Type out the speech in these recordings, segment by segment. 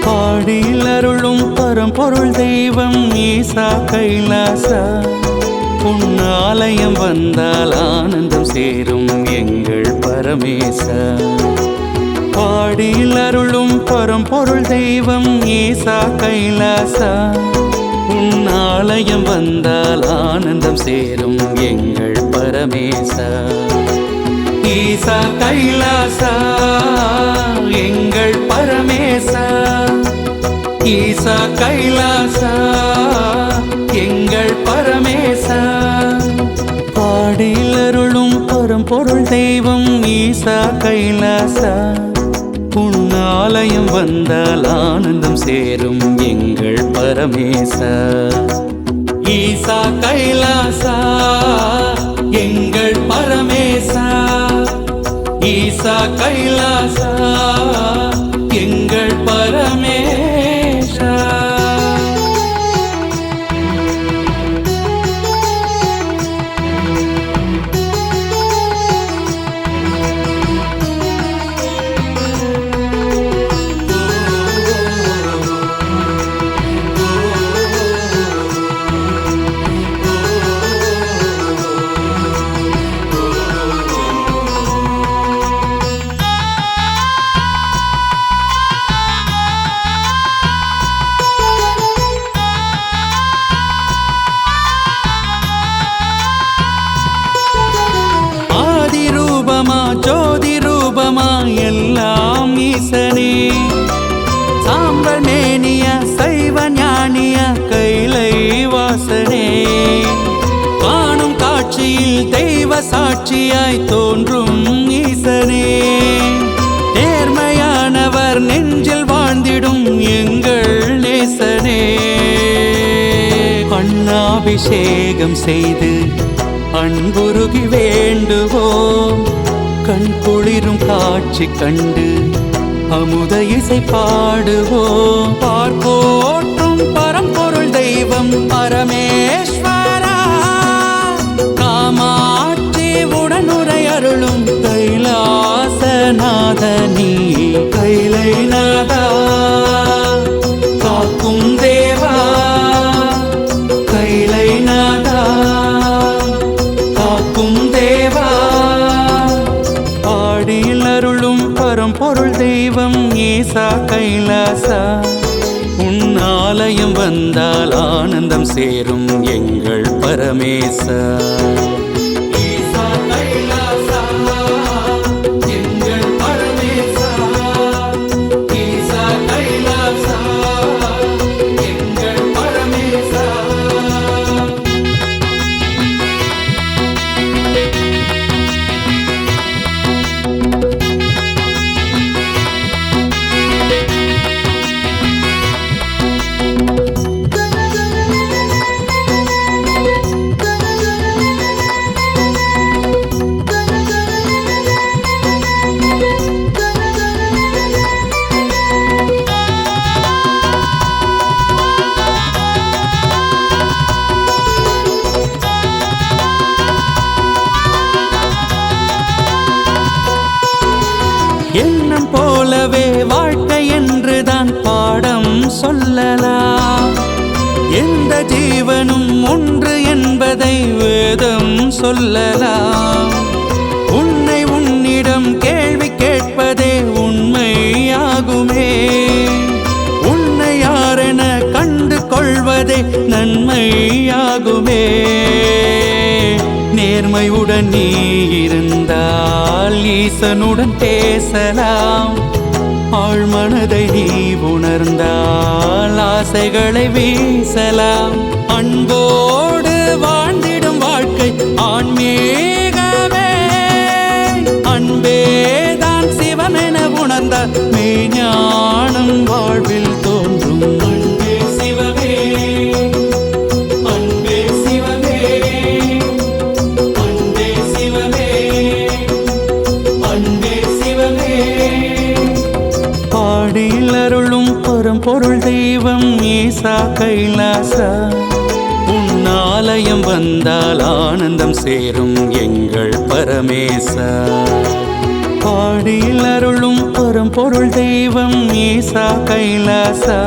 பாடியில் அருளும் பரம்பொருள் தெய்வம் ஈசா கைலாசா, உன் ஆலயம் வந்தால் ஆனந்தம் சேரும் எங்கள் பரமேசா. பாடியில் அருளும் பரம்பொருள் தெய்வம் ஈசா கைலாசா, உன் ஆலயம் வந்தால் ஆனந்தம் சேரும் எங்கள் பரமேசா. ஈசா கைலாசா எங்கள் பரமேசா, ஈசா கைலாசா எங்கள் பரமேசா. பாடியில் அருளும் பரம்பொருள் தெய்வம் ஈசா கைலாசா, உன் ஆலயம் வந்தால் ஆனந்தம் சேரும் எங்கள் பரமேசா. ஈசா கைலாசா எங்கள் பரமேசா, ஈசா கைலாசா எங்கள் பரமேசா. ஜோதி ரூபமா எல்லாம் ஈசனே, சாம்பல் மேனிய சைவ ஞானிய கைலை வாசனே, காணும் காட்சியில் தெய்வ சாட்சியாய் தோன்றும் ஈசனே, நேர்மையானவர் நெஞ்சில் வாழ்ந்திடும் எங்கள் நேசனே. அண்ணாபிஷேகம் செய்து அன்புருகி வேண்டுவோம், கண் குளிரும் காட்சி கண்டு அமுத இசை பாடுவோம். பார்ப்போற்றும் பரம்பொருள் தெய்வம் பரமேஸ்வரா, காமாட்சி உடனுரை அருளும் கைலாசநாதனி, கைலைநாதா காக்கும் தேவா, கைலைநாதா காக்கும் தேவா. பாடியில் அருளும் பரம்பொருள் தெய்வம் ஈசா கைலாசா, உன் ஆலயம் வந்தால் ஆனந்தம் சேரும் எங்கள் பரமேசா. ஈசா கைலாசா எங்கள் பரமேசா, ஈசா கைலாசா எங்கள் பரமேசா. எண்ணம் போலவே வாழ்க்கை என்றுதான் பாடம் சொல்லலாம், எந்த ஜீவனும் ஒன்று என்பதை வேதம் சொல்லலாம். உன்னை உன்னிடம் கேள்வி கேட்பதே உண்மையாகுமே, உன்னை யாரென கண்டு கொள்வதே நன்மையாகுமே. நேர்மையுடன் நீ இருந்தால் ஈசனுடன் பேசலாம், ஆழ்மனதை நீ உணர்ந்தால் ஆசைகளை வீசலாம். அன்போடு வாழ்ந்திடும் வாழ்க்கை ஆன்மீகமே, அன்பேதான் சிவமென உணர்ந்தால் மெய்ஞானம் வாழ்வில் தோன்றும். அன்பே சிவமே, அன்பே சிவமே, அன்பே சிவமே, பரம்பொருள் தெய்வம் ஈசா கைலாசா உன் ஆலயம் வந்தால் ஆனந்தம் சேரும் எங்கள் பரமேசா. பாடியில் அருளும் பரம்பொருள் தெய்வம் ஈசா கைலாசா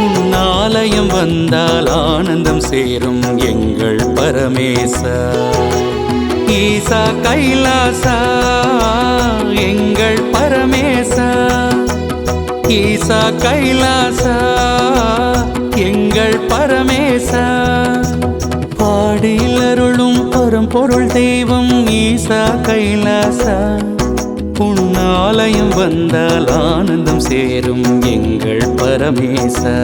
உன் ஆலயம் வந்தால் ஆனந்தம் சேரும் எங்கள் பரமேசா. ஈசா கைலாசா எங்கள் பரமேசா. ஈசா கைலாசா எங்கள் பரமேசா. பாடியில் அருளும் பரம்பொருள் தெய்வம் ஈசா கைலாசா உன் ஆலயம் வந்தால் ஆனந்தம் சேரும் எங்கள் பரமேசா.